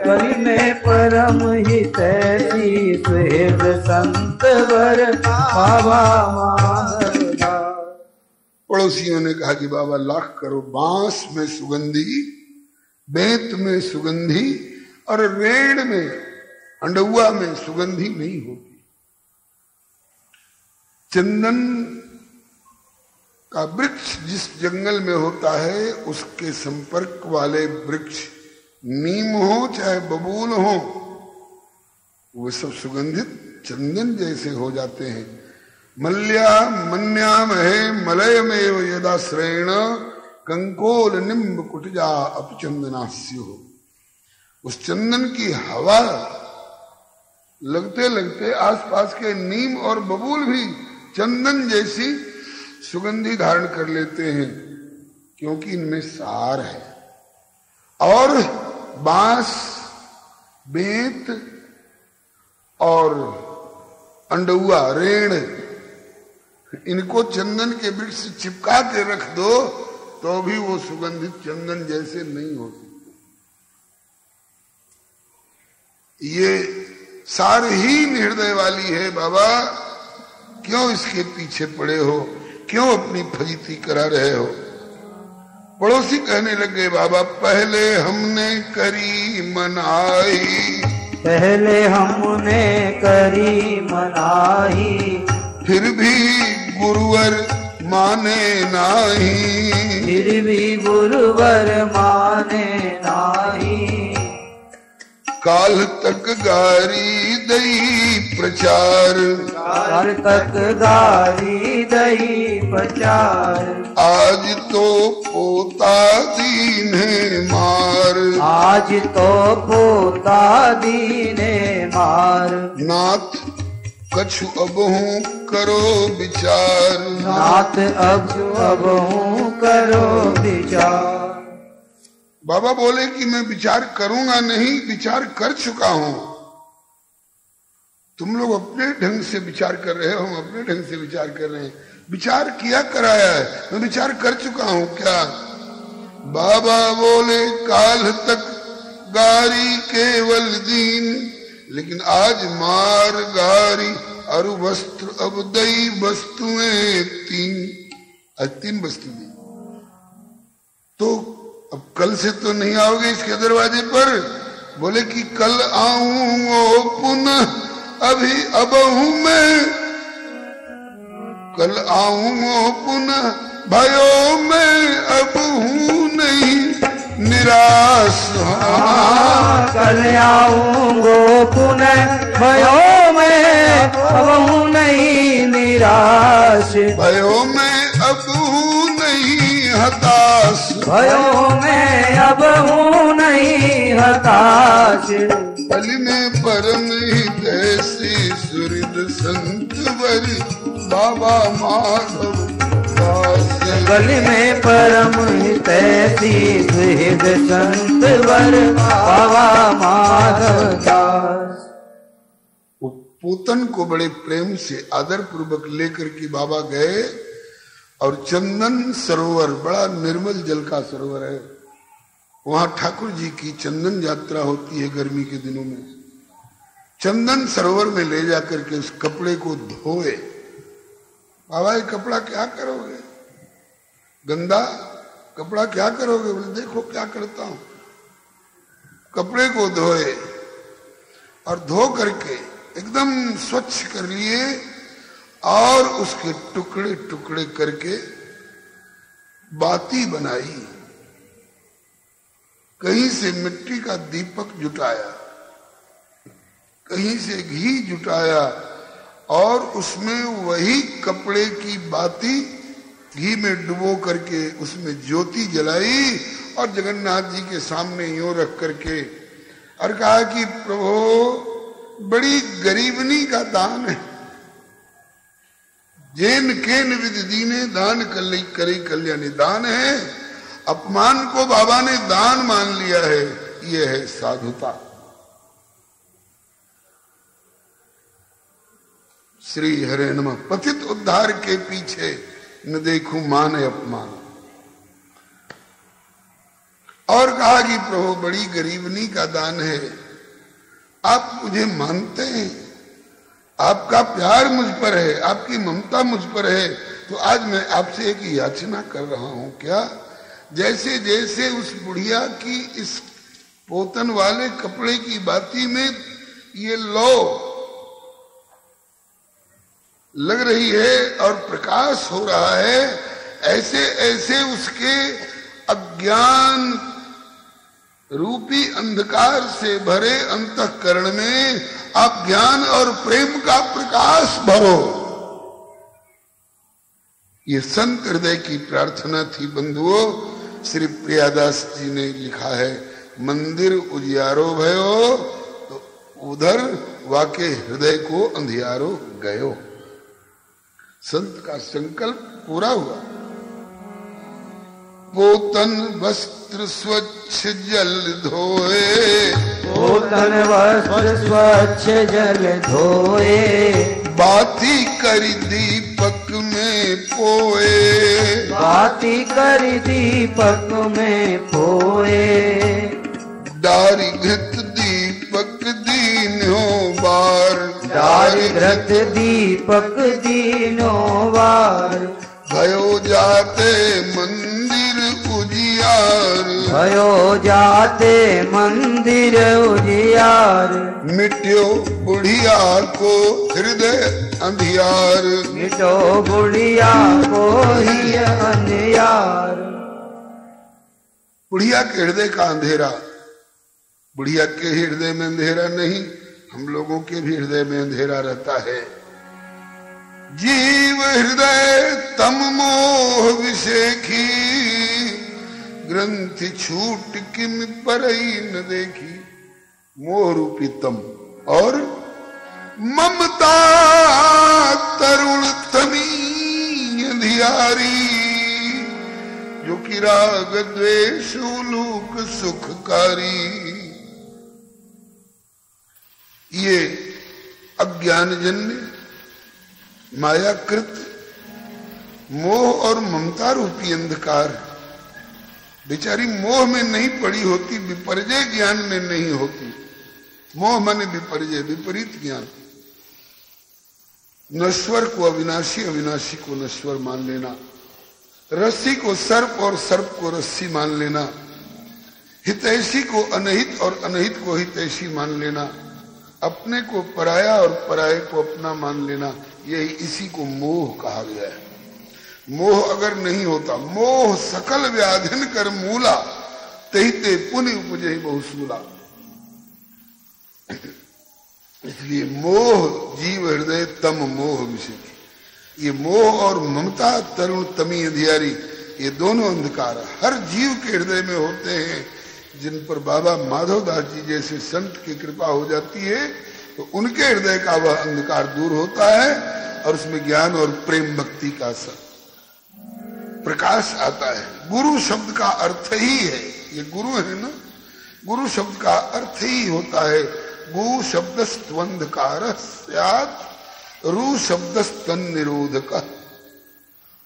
कलि में परम हितैषी सुहृद संत वर बाबा माधवदास। पड़ोसियों ने कहा कि बाबा लाख करो, बांस में सुगंधी, बेंत में सुगंधी और रेड़ में, अंडुआ में सुगंधी नहीं होती। चंदन का वृक्ष जिस जंगल में होता है उसके संपर्क वाले वृक्ष, नीम हो चाहे बबूल हो, वो सब सुगंधित चंदन जैसे हो जाते हैं। मल्या मन्यामहे मलयमेव यदाश्रयेण कंकोल निम्ब कुटिजा अपचंदनास्यो। उस चंदन की हवा लगते लगते आसपास के नीम और बबूल भी चंदन जैसी सुगंधि धारण कर लेते हैं, क्योंकि इनमें सार है। और बांस, बेंत और अंडुआ, रेण, इनको चंदन के वृक्ष से चिपका के रख दो तो भी वो सुगंधित चंदन जैसे नहीं हो सकते। ये सार ही हृदय वाली है बाबा, क्यों इसके पीछे पड़े हो, क्यों अपनी फजीती करा रहे हो। पड़ोसी कहने लगे बाबा पहले हमने करी मनाई, पहले हमने करी मनाई, फिर भी गुरुवर माने नाही, फिर भी गुरुवर माने नाही। काल तक गारी दई प्रचार, काल तक गारी दई प्रचार, आज तो पोता दीने मार, आज तो पोता दीने मार। नाथ कछु अब हूँ करो विचार, नाथ अब हूँ करो विचार। बाबा बोले कि मैं विचार करूंगा नहीं, विचार कर चुका हूं। तुम लोग अपने ढंग से विचार कर रहे हो, हम अपने ढंग से विचार कर रहे हैं। विचार किया कराया है, मैं विचार कर चुका हूं। क्या बाबा बोले काल तक गारी केवल दीन, लेकिन आज मार गारी और वस्त्र अब दई वस्तुएं तीन वस्तुएं। तो अब कल से तो नहीं आओगे इसके दरवाजे पर? बोले कि कल आऊंगो पुनः, अभी अब हूं मैं, कल आऊंगो पुनः, भयो मैं अब हूं नहीं निराश। कल आऊंगो पुनः, भयो मैं अब हूं नहीं निराश, भयो मैं अब हूं नहीं हताश, भयो मैं अब हूं नहीं हताश। कलि में परम हितैषी सुहृद संत वर बाबा माधव दास। कलि में परम हितैषी सुहृद संत वर बाबा माधव दास। पूतन को बड़े प्रेम से आदर पूर्वक लेकर के बाबा गए और चंदन सरोवर, बड़ा निर्मल जल का सरोवर है, वहां ठाकुर जी की चंदन यात्रा होती है गर्मी के दिनों में। चंदन सरोवर में ले जाकर के उस कपड़े को धोए। बाबा ये कपड़ा क्या करोगे, गंदा कपड़ा क्या करोगे? बोले देखो क्या करता हूं। कपड़े को धोए और धो करके एकदम स्वच्छ कर लिए और उसके टुकड़े टुकड़े करके बाती बनाई। कहीं से मिट्टी का दीपक जुटाया, कहीं से घी जुटाया और उसमें वही कपड़े की बाती घी में डुबो करके उसमें ज्योति जलाई और जगन्नाथ जी के सामने यूं रख करके और कहा कि प्रभु बड़ी गरीबनी का दान है, जैन केन विधि दीने दान करे कल्याणी। दान है, अपमान को बाबा ने दान मान लिया है, ये है साधुता। श्री हरे नमः। पतित उद्धार के पीछे न देखूं मान अपमान। और कहा कि प्रभु बड़ी गरीबनी का दान है, आप मुझे मानते हैं, आपका प्यार मुझ पर है, आपकी ममता मुझ पर है, तो आज मैं आपसे एक याचना कर रहा हूं। क्या? जैसे जैसे उस बुढ़िया की इस पोतन वाले कपड़े की बाती में ये लौ लग रही है और प्रकाश हो रहा है, ऐसे ऐसे उसके अज्ञान रूपी अंधकार से भरे अंतःकरण में आप ज्ञान और प्रेम का प्रकाश भरो। ये संत हृदय की प्रार्थना थी बंधुओं। श्री प्रियादास जी ने लिखा है, मंदिर उजियारो भयो तो उधर वाके हृदय को अंधियारो गयो। संत का संकल्प पूरा हुआ। पोतन वस्त्र स्वच्छ जल धोए, पोतन वस्त्र स्वच्छ जल धोए, बाती करी दीपक में पोए, बाती करी दीपक में पोए, डारी घृत दीपक दीनो बार, डारी घृत दीपक दीनो बार, भयो जाते मंदिर उजियार, भयो जाते मंदिर उजियार, मिट्यो बुढ़िया को हृदय अंधियार, मिटो बुढ़िया को ही अंधियार। बुढ़िया के हृदय का अंधेरा, बुढ़िया के हृदय में अंधेरा नहीं, हम लोगों के भी हृदय में अंधेरा रहता है। जीव हृदय तम मोह विषेखी, ग्रंथि छूट किम परई न देखी। मोह रूपी तम और ममता तरुण तमी अंधियारी, जो कि राग द्वेष उलूक सुखकारी। ये अज्ञानजन्य मायाकृत मोह और ममता रूपी अंधकार, बेचारी मोह में नहीं पड़ी होती, विपर्जय ज्ञान में नहीं होती। मोह माने विपर्जय, विपरीत ज्ञान। नश्वर को अविनाशी, अविनाशी को नश्वर मान लेना, रस्सी को सर्प और सर्प को रस्सी मान लेना, हितैषी को अनहित और अनहित को हितैषी मान लेना, अपने को पराया और पराये को अपना मान लेना, यही इसी को मोह कहा गया है। मोह अगर नहीं होता, मोह सकल व्याधिन कर मूला, तहिते पुण्य उपजे बहुसूला। इसलिए मोह जीव हृदय तम मोह विषय, ये मोह और ममता तरुण तमी अंधियारी, ये दोनों अंधकार हर जीव के हृदय में होते हैं। जिन पर बाबा माधवदास जी जैसे संत की कृपा हो जाती है तो उनके हृदय का वह अंधकार दूर होता है और उसमें ज्ञान और प्रेम भक्ति का प्रकाश आता है। गुरु शब्द का अर्थ ही है, ये गुरु है ना, गुरु शब्द का अर्थ ही होता है गु शब्द स्वंधकार स्यात् रु शब्द स्तन निरोधक,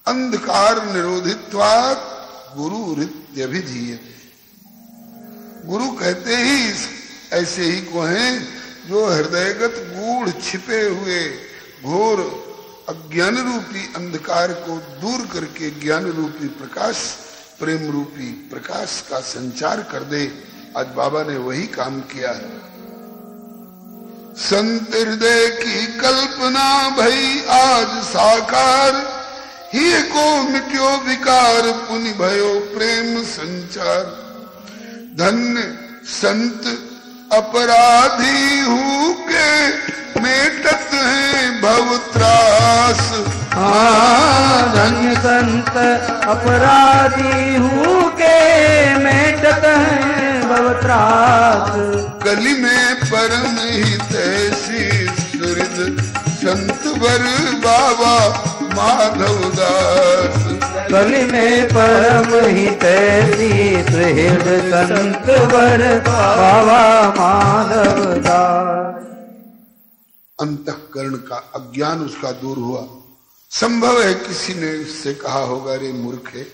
अंधकार निरोधित्वात् गुरु रित्यभिधीयते। गुरु कहते ही ऐसे ही को हैं जो हृदयगत गूढ़ छिपे हुए घोर अज्ञान रूपी अंधकार को दूर करके ज्ञान रूपी प्रकाश, प्रेम रूपी प्रकाश का संचार कर दे। आज बाबा ने वही काम किया है। संत हृदय की कल्पना भई आज साकार, ही को मिट्यो विकार पुनि भयो प्रेम संचार। धन्य संत अपराधी हूँ के मेटत हैं भव त्रास। धन्य संत अपराधी हूँ के मेटत हैं भव त्रास। कली में परम हितैषी सुहृद संत वर बाबा माधवदास। कली में परम हितैषी सुहृद संत वर बाबा माधवदास। अंतःकरण का अज्ञान उसका दूर हुआ। संभव है किसी ने उससे कहा होगा, रे मूर्खे,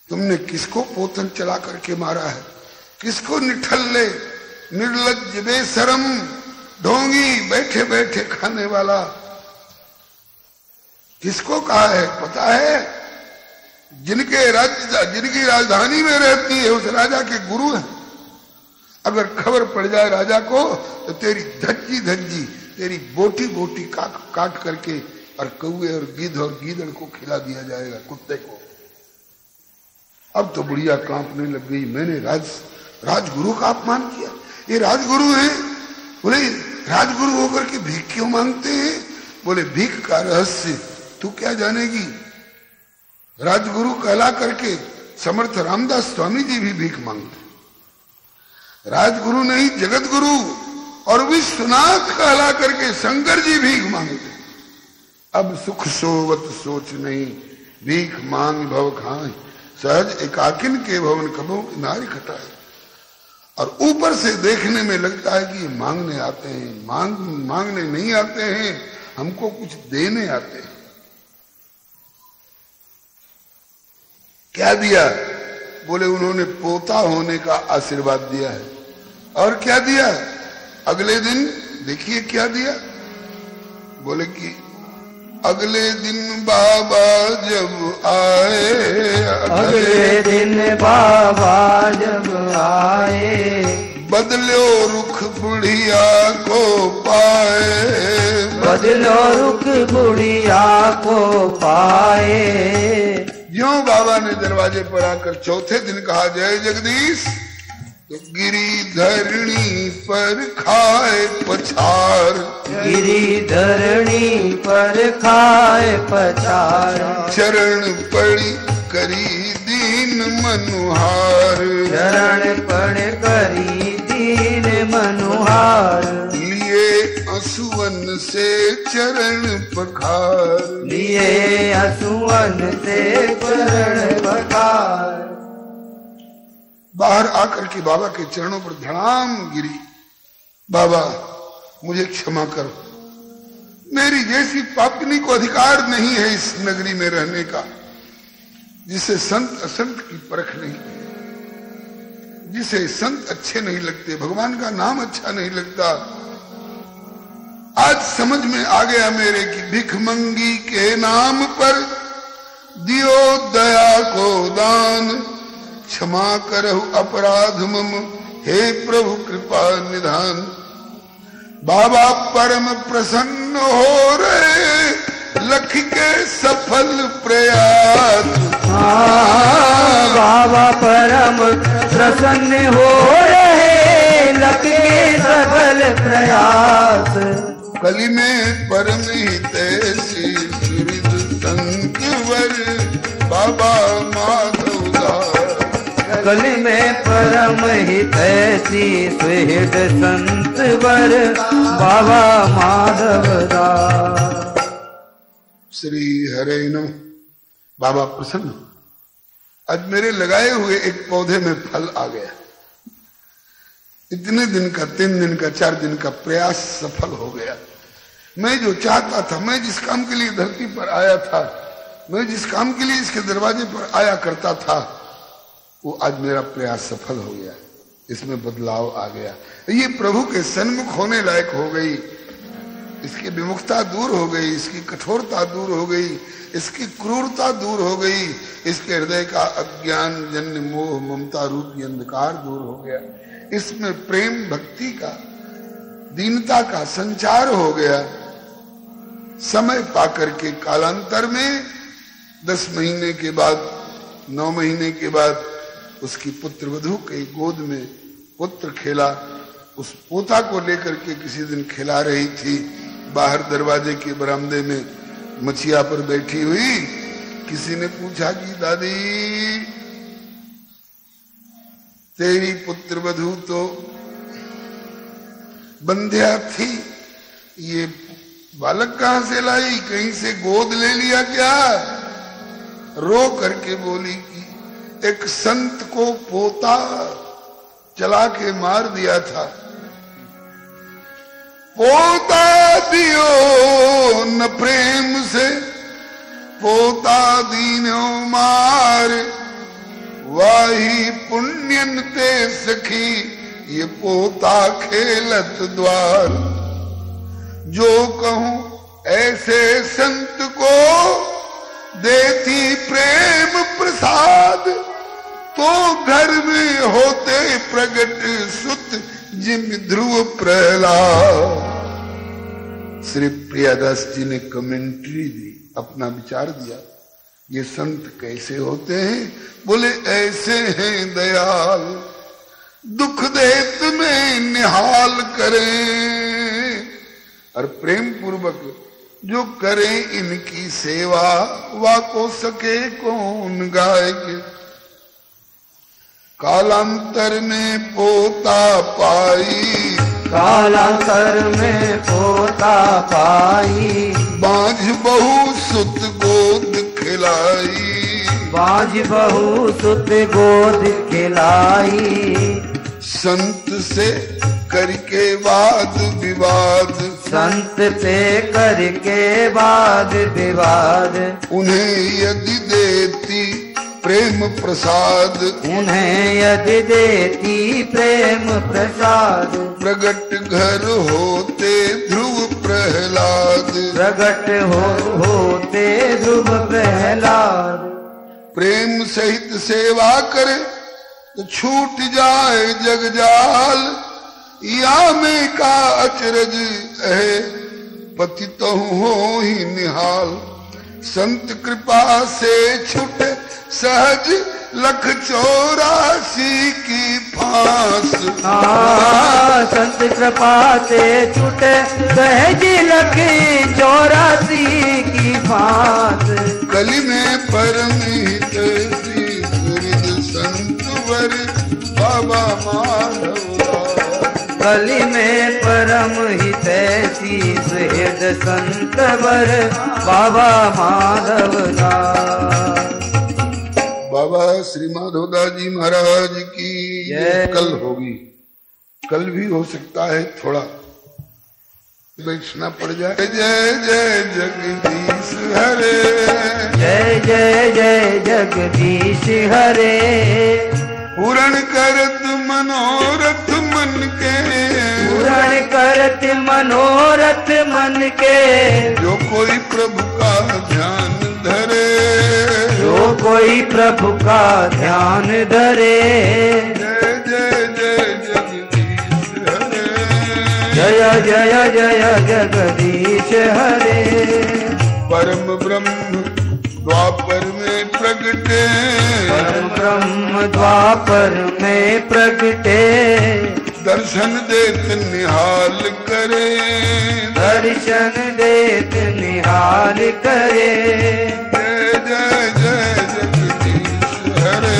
तुमने किसको पोतन चला करके मारा है? किसको निठल्ले, निर्लज्ज, बेशरम, ढोंगी, बैठे बैठे खाने वाला किसको कहा है? पता है? जिनके राज्य, जिनकी राजधानी में रहती है उस राजा के गुरु हैं। अगर खबर पड़ जाए राजा को तो तेरी धज्जी धज्जी, तेरी बोटी बोटी काट करके और कौवे और गिद्ध और गीदड़ को खिला दिया जाएगा, कुत्ते को। अब तो बुढ़िया कांपने लग गई, मैंने राजगुरु का अपमान किया। ये राजगुरु हैं। बोले राजगुरु होकर के भीख क्यों मांगते हैं? बोले भीख का रहस्य तू क्या जानेगी? राजगुरु कहला करके समर्थ रामदास स्वामी जी भी भीख मांगते। राजगुरु नहीं, जगत गुरु और विश्वनाथ कहला करके शंकर जी भीख मांगते। अब सुख सोवत सोच नहीं, भीख मांग भव खाए, सहज एकाकिन के भवन कबों नारी खटाए। और ऊपर से देखने में लगता है कि ये मांगने आते हैं, मांगने नहीं आते हैं, हमको कुछ देने आते हैं। क्या दिया? बोले उन्होंने पोता होने का आशीर्वाद दिया है। और क्या दिया? अगले दिन देखिए क्या दिया। बोले कि अगले दिन बाबा जब आए, अगले दिन बाबा जब आए, बदलो रुख बुढ़िया को पाए, बदलो रुख बुढ़िया को पाए। ज्यों बाबा ने दरवाजे पर आकर चौथे दिन कहा जय जगदीश, तो गिरी धरणी पर खाए पछार, गिरी धरणी पर खाए पछार। चरण पड़ी करी दीन मनुहार, चरण पड़ करी दीन मनुहार। लिए असुवन से चरण पखार, लिए असुवन से चरण पखार। बाहर आकर के बाबा के चरणों पर धड़ाम गिरी। बाबा मुझे क्षमा करो, मेरी जैसी पापनी को अधिकार नहीं है इस नगरी में रहने का, जिसे संत असंत की परख नहीं, जिसे संत अच्छे नहीं लगते, भगवान का नाम अच्छा नहीं लगता। आज समझ में आ गया मेरे कि भिखमंगी के नाम पर दियो दया को दान, क्षमा करहु अपराध मम हे प्रभु कृपा निधान। बाबा परम प्रसन्न हो रहे, लख के सफल प्रयास। बाबा परम प्रसन्न हो रहे, लख के सफल प्रयास। कली में परम हितैषी सुहृद संत वर, बाबा माधव दास। कली में परम हितैषी सुहृद संत वर, बाबा माधव दास। श्री हरे नमः। बाबा प्रसन्न, आज मेरे लगाए हुए एक पौधे में फल आ गया। इतने दिन का, 3 दिन का, 4 दिन का प्रयास सफल हो गया। मैं जो चाहता था, मैं जिस काम के लिए धरती पर आया था, मैं जिस काम के लिए इसके दरवाजे पर आया करता था, वो आज मेरा प्रयास सफल हो गया। इसमें बदलाव आ गया। ये प्रभु के सन्मुख होने लायक हो गई। इसकी विमुखता दूर हो गई, इसकी कठोरता दूर हो गई, इसकी क्रूरता दूर हो गई, इसके हृदय का अज्ञान जन्य मोह ममता रूपी अंधकार दूर हो गया। इसमें प्रेम भक्ति का, दीनता का संचार हो गया। समय पाकर के कालांतर में 10 महीने के बाद, 9 महीने के बाद उसकी पुत्र वधू के गोद में पुत्र खेला। उस पोता को लेकर के किसी दिन खिला रही थी, बाहर दरवाजे के बरामदे में मछिया पर बैठी हुई। किसी ने पूछा कि दादी तेरी पुत्र वधू तो बंध्या थी, ये बालक कहां से लाई? कहीं से गोद ले लिया क्या? रो करके बोली कि एक संत को पोता चला के मार दिया था। पोता दियो न प्रेम से, पोता दीनो मार। वाही पुण्यन ते सखी ये पोता खेलत द्वार। जो कहूं ऐसे संत को देती प्रेम प्रसाद, तो घर में होते प्रगट सुत जिम ध्रुव प्रहलाद। श्री प्रियादास जी ने कमेंट्री दी, अपना विचार दिया। ये संत कैसे होते हैं? बोले ऐसे हैं दयाल, दुख देत में निहाल करें, और प्रेम पूर्वक जो करें इनकी सेवा, वा को सके कौन गाएगे। कालांतर में पोता पाई, कालांतर में पोता पाई, बांझ बहु सुत गोद खिलाई, बांझ बहु सुत गोद खिलाई। संत से करके वाद विवाद, संत से करके वाद विवाद। उन्हें यदि देती प्रेम प्रसाद, उन्हें यदि देती प्रेम प्रसाद। प्रगट घर होते ध्रुव प्रहलाद, प्रगट होते ध्रुव प्रहलाद। प्रेम सहित सेवा करे तो छूट जाए जगजाल। या में का अचरज है पतित हो ही निहाल। संत कृपा से छूटे सहज लख 84 की फांस। संत कृपा से छूटे सहज लख 84 की फांस। कली में परमित संत वर बाबा माधव। कली में परम हितैषी सुहृद संत वर बाबा माधव दास। बाबा श्री माधवदास जी महाराज की कल होगी, कल भी हो सकता है थोड़ा बैठना पड़ जाए। जय जय जगदीश हरे, जय जय जय जगदीश हरे। पूर्ण करत मनोरथ मन के, पूर्ण करत मनोरथ मन के। जो कोई प्रभु का ध्यान धरे, जो कोई प्रभु का ध्यान धरे। जय जय जय जगदीश हरे, जय जय जय जगदीश हरे। परम ब्रह्म द्वापर में प्रगटे, परम ब्रह्म द्वापर में प्रगटे। दर्शन देत निहाल करे, दर्शन देत निहाल करे। जय जय जय जगदीश हरे,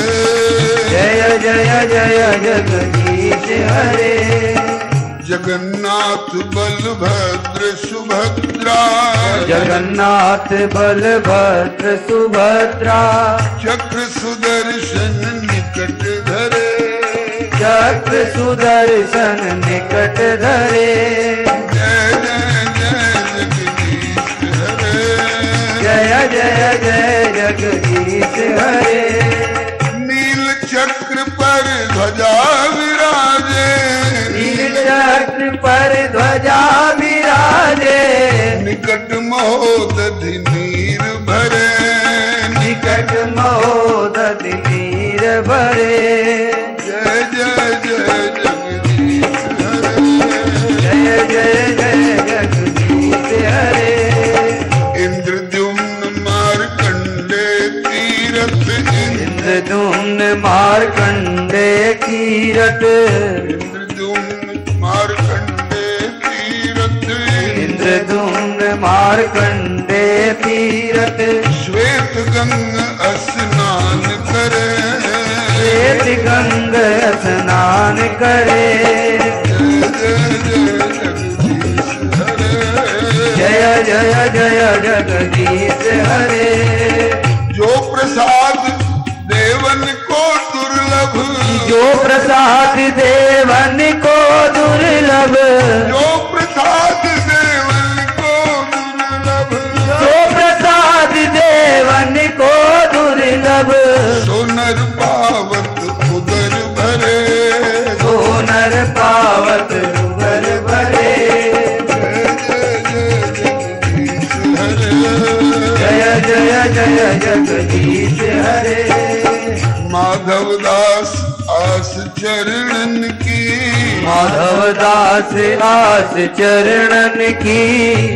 जय जय जय जगदीश हरे। जगन्नाथ बलभद्र सुभद्रा, जगन्नाथ बलभद्र सुभद्रा। चक्र सुदर्शन निकट धरे, चक्र सुदर्शन निकट धरे। जय जय जय जगदीश हरे, जय जय जय जगदीश हरे। नील चक्र पर ध्वजा विराजे, नील चक्र पर ध्वजा विराजे। निकट महोदधि नीर भरे, निकट महोदधि नीर भरे। जय जय जय जगदीश हरे, जय जय जय जगदीश हरे। इंद्रद्युम्न मार्कंडे तीरथ, इंद्रद्युम्न मार्कंडे तीरथ। इंद्रद्युम्न मार्कंडे तीरथ, इंद्रद्युम्न मार्कंडे तीरथ। श्वेत गंगा स्नान करे, श्वेत गंगा स्नान करे। जय जय जय जगदीश जय जय जय जगदीश हरे, हरे। जो प्रसाद देवन को दुर्लभ, जो प्रसाद देवन को दुर्लभ। जो प्रसाद देवन को दुर्लभ, जो प्रसाद देवन को दुर्लभ। सो नर पावन चरणन की, माधव दास आस चरणन की,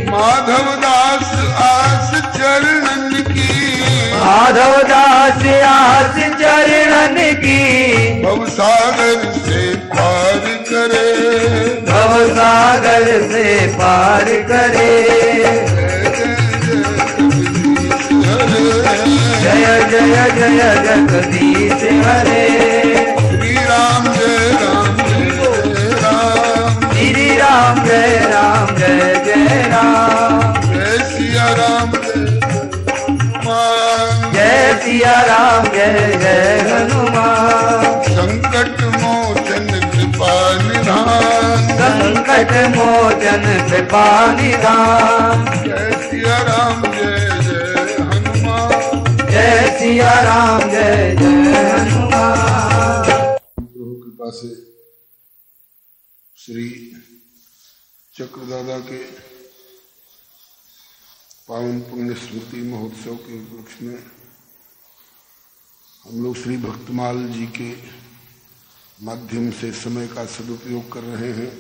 माधव दास आस चरणन की, माधव दास आस चरणन की, भवसागर से पार करे, भवसागर से पार करे। जय जय जय जगदीश हरे, श्री राम जय राम जय राम, श्री राम जय राम जय जय राम, जय सिया राम जय हनुमान, जय सिया राम जय जय हनुमान। संकट मोचन कृपा निधान, संकट मोचन कृपा निधान, जय सिया राम जय जय हनुमान, जय सिया राम जय जय हनुमान। प्रभु कृपा से श्री चक्रदादा के पावन पुण्य स्मृति महोत्सव के उपलक्ष्य में हम लोग श्री भक्तमाल जी के माध्यम से समय का सदुपयोग कर रहे हैं।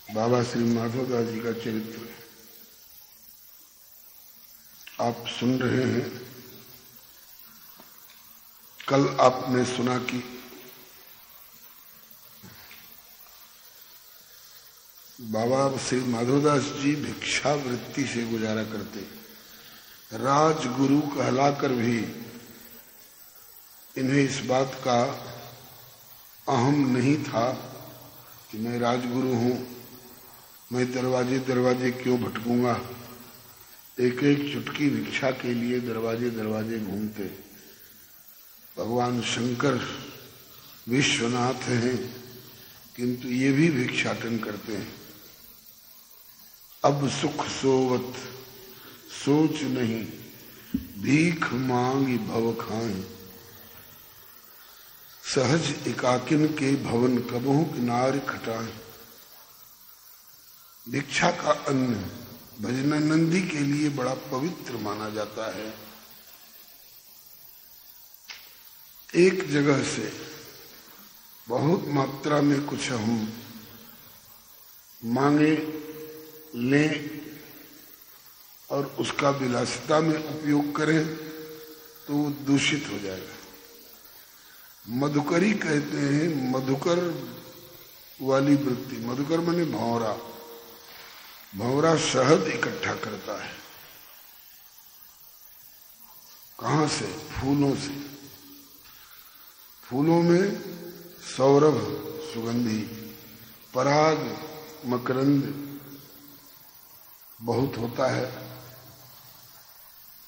बाबा श्री माधवदास जी का चरित्र आप सुन रहे हैं। कल आपने सुना कि बाबा श्री माधवदास जी भिक्षा वृत्ति से गुजारा करते, राजगुरु कहलाकर भी इन्हें इस बात का अहम नहीं था कि मैं राजगुरु हूं, मैं दरवाजे दरवाजे क्यों भटकूंगा। एक एक चुटकी भिक्षा के लिए दरवाजे दरवाजे घूमते। भगवान शंकर विश्वनाथ हैं, किंतु ये भी भिक्षाटन करते हैं। अब सुख सोवत सोच नहीं, भीख मांगी भव खाएं, सहज एकाकिन के भवन कबहू किनार खटाएं। भिक्षा का अन्न भजनानंदी के लिए बड़ा पवित्र माना जाता है। एक जगह से बहुत मात्रा में कुछ हम मांगे लें और उसका विलासिता में उपयोग करें तो वो दूषित हो जाएगा। मधुकरी कहते हैं, मधुकर वाली वृत्ति। मधुकर माने भंवरा। भंवरा शहद इकट्ठा करता है। कहां से? फूलों से। फूलों में सौरभ सुगंधी, पराग मकरंद बहुत होता है।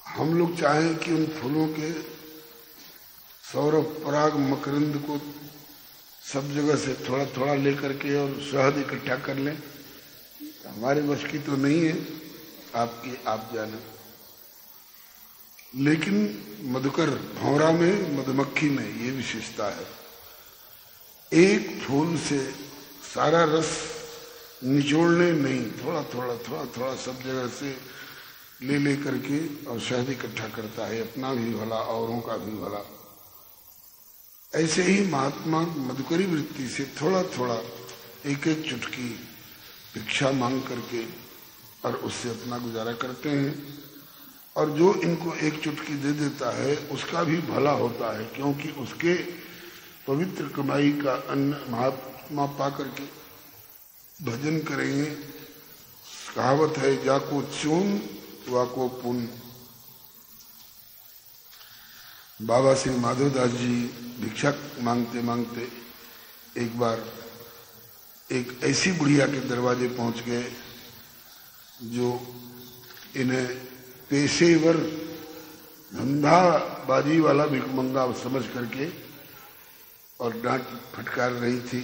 हम लोग चाहें कि उन फूलों के सौरभ पराग मकरंद को सब जगह से थोड़ा थोड़ा लेकर के और शहद इकट्ठा कर लें, हमारे वश की तो नहीं है, आपकी आप जाने। लेकिन मधुकर भंवरा में, मधुमक्खी में ये विशेषता है, एक फूल से सारा रस निचोड़ने नहीं, थोड़ा थोड़ा थोड़ा थोड़ा सब जगह से ले करके और शहद इकट्ठा करता है, अपना भी भला औरों का भी भला। ऐसे ही महात्मा मधुकरी वृत्ति से थोड़ा थोड़ा एक एक चुटकी भिक्षा मांग करके और उससे अपना गुजारा करते हैं। और जो इनको एक चुटकी दे देता है उसका भी भला होता है, क्योंकि उसके पवित्र कमाई का अन्न महात्मा पा करके भजन करेंगे। कहावत है, जाको चून वाको पुण्य। बाबा श्री माधवदास जी भिक्षा मांगते मांगते एक बार एक ऐसी बुढ़िया के दरवाजे पहुंच गए जो इन्हें पेशेवर धंधाबाजी वाला भिखमंगा समझ करके और डांट फटकार रही थी।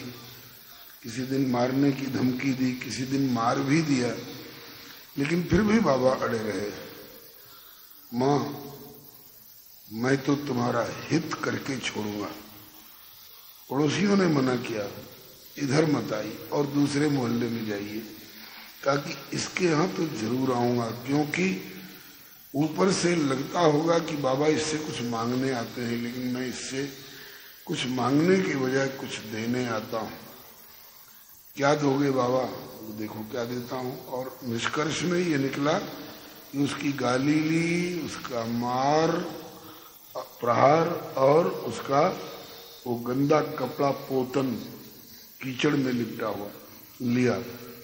किसी दिन मारने की धमकी दी, किसी दिन मार भी दिया, लेकिन फिर भी बाबा अड़े रहे। मां, मैं तो तुम्हारा हित करके छोड़ूंगा। पड़ोसियों ने मना किया, इधर मत आई और दूसरे मोहल्ले में जाइए। कहा कि इसके यहां तो जरूर आऊंगा, क्योंकि ऊपर से लगता होगा कि बाबा इससे कुछ मांगने आते हैं, लेकिन मैं इससे कुछ मांगने की बजाय कुछ देने आता हूं। क्या दोगे बाबा? देखो क्या देता हूं। और निष्कर्ष में ये निकला कि उसकी गाली ली, उसका मार प्रहार और उसका वो गंदा कपड़ा पोतन कीचड़ में लिपटा हुआ लिया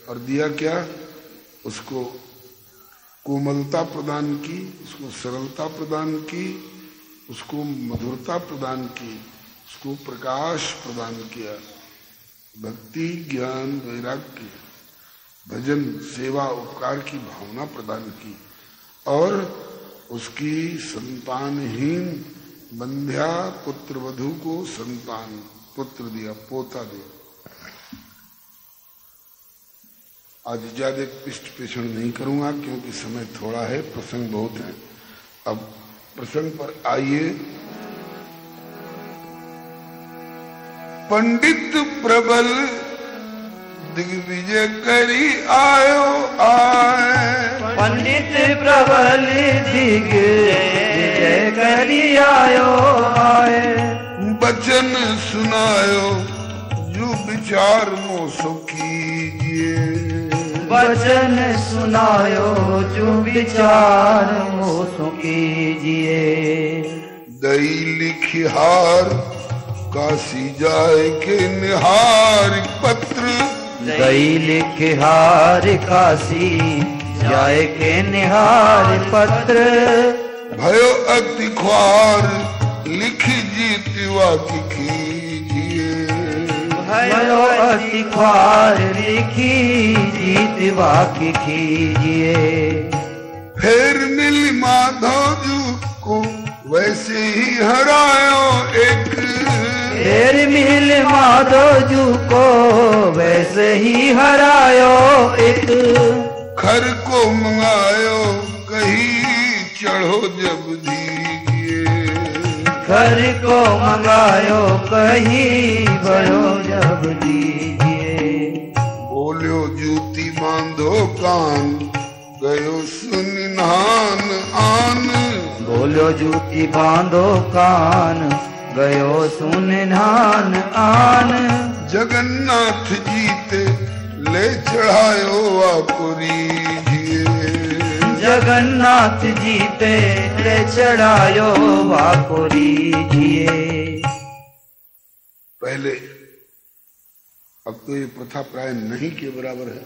और दिया क्या? उसको कोमलता प्रदान की, उसको सरलता प्रदान की, उसको मधुरता प्रदान की, उसको प्रकाश प्रदान किया, भक्ति ज्ञान वैराग्य भजन सेवा उपकार की भावना प्रदान की और उसकी संतानहीन बंध्या पुत्र वधू को संतान पुत्र दिया, पोता दिया। आज ज्यादा पृष्ठ पेषण नहीं करूंगा क्योंकि समय थोड़ा है, प्रसंग बहुत है। अब प्रसंग पर आइए। पंडित प्रबल दिग्विजय करी आयो आए, पंडित प्रबल दिग्विजय करी आयो आए, बचन सुनायो जो विचार मोसो कीजिए, वचन सुनायो जो विचार मोसो कीजिए। दई लिखिहार काशी जाए के निहार पत्र, दई लिखिहार काशी जाए के निहार पत्र, भयो अति ख्वार लिख जीतवा की कीजिए, भयो अति ख्वार लिखी जीतवा की कीजिए। फिर मिल माधव जू को वैसे ही हरायो एक, फिर मिल माधव जू को वैसे ही हरायो एक, खर को मंगायो कहीं चढ़ो जब दीजिए, घर को मंगायो कहीं बढ़ो जब दीजिए। बोलियो जूती बांधो कान गयो सुनिधान आन, बोलो जूती बांधो कान गयो सुनिधान आन, जगन्नाथ जीते ले चढ़ायो वापुरी जिए, जगन्नाथ जी पे ले चढ़ायो वापुरी जिए। पहले, अब तो ये प्रथा प्राय नहीं के बराबर है,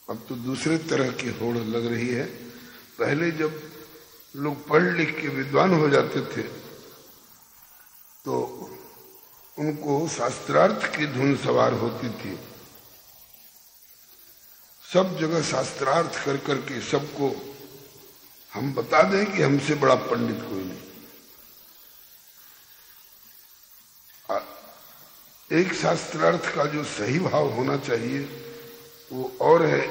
अब तो दूसरे तरह की होड़ लग रही है। पहले जब लोग पढ़ लिख के विद्वान हो जाते थे तो उनको शास्त्रार्थ की धुन सवार होती थी। सब जगह शास्त्रार्थ कर करके सबको हम बता दें कि हमसे बड़ा पंडित कोई नहीं। एक शास्त्रार्थ का जो सही भाव होना चाहिए वो और है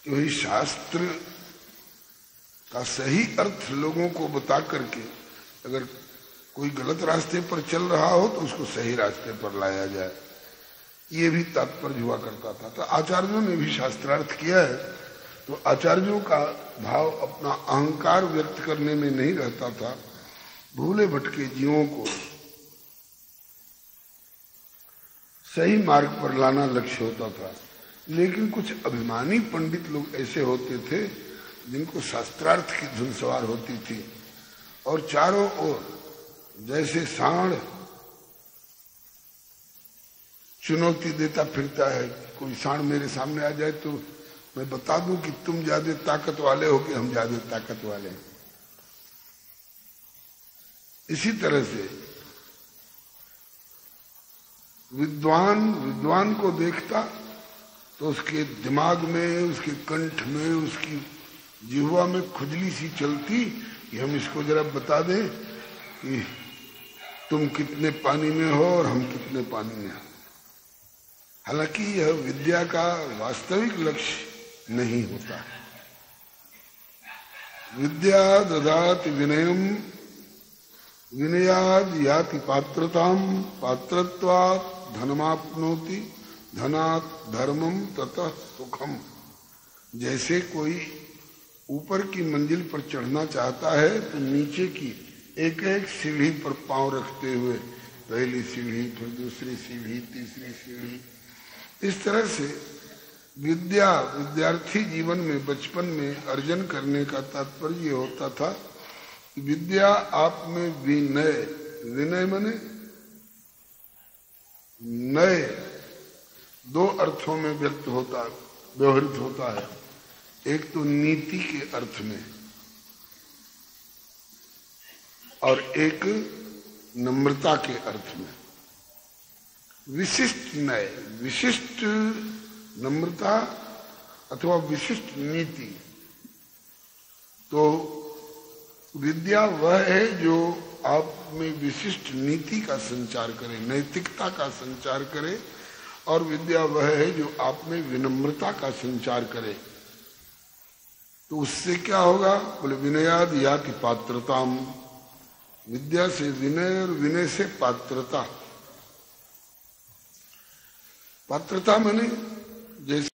कि वही शास्त्र का सही अर्थ लोगों को बता करके अगर कोई गलत रास्ते पर चल रहा हो तो उसको सही रास्ते पर लाया जाए, ये भी तात्पर्य हुआ करता था। तो आचार्यों ने भी शास्त्रार्थ किया है, तो आचार्यों का भाव अपना अहंकार व्यक्त करने में नहीं रहता था, भूले भटके जीवों को सही मार्ग पर लाना लक्ष्य होता था। लेकिन कुछ अभिमानी पंडित लोग ऐसे होते थे जिनको शास्त्रार्थ की धुन सवार होती थी और चारों ओर जैसे सांड चुनौती देता फिरता है, कोई सांड मेरे सामने आ जाए तो मैं बता दूं कि तुम ज्यादा ताकत वाले हो कि हम ज्यादा ताकत वाले हैं। इसी तरह से विद्वान को देखता तो उसके दिमाग में, उसके कंठ में, उसकी जिह्वा में खुजली सी चलती कि हम इसको जरा बता दें कि तुम कितने पानी में हो और हम कितने पानी में हैं। हालांकि यह विद्या का वास्तविक लक्ष्य नहीं होता। विद्या ददाति विनयम विनयाद याति पात्रताम पात्रत्वात् धनमाप्नोति धनात् धर्मम ततः सुखम। जैसे कोई ऊपर की मंजिल पर चढ़ना चाहता है तो नीचे की एक एक सीढ़ी पर पांव रखते हुए, पहली सीढ़ी, फिर दूसरी सीढ़ी, तीसरी सीढ़ी, इस तरह से विद्या विद्यार्थी जीवन में बचपन में अर्जन करने का तात्पर्य होता था। विद्या आप में विनय, विनय माने नए, दो अर्थों में व्यक्त होता, व्यवहृत होता है। एक तो नीति के अर्थ में और एक नम्रता के अर्थ में। विशिष्ट नय, विशिष्ट नम्रता अथवा विशिष्ट नीति। तो विद्या वह है जो आप में विशिष्ट नीति का संचार करे, नैतिकता का संचार करे, और विद्या वह है जो आप में विनम्रता का संचार करे। तो उससे क्या होगा? बोले विनयाद याति पात्रताम, विद्या से विनय और विनय से पात्रता। पात्रता माने जैसे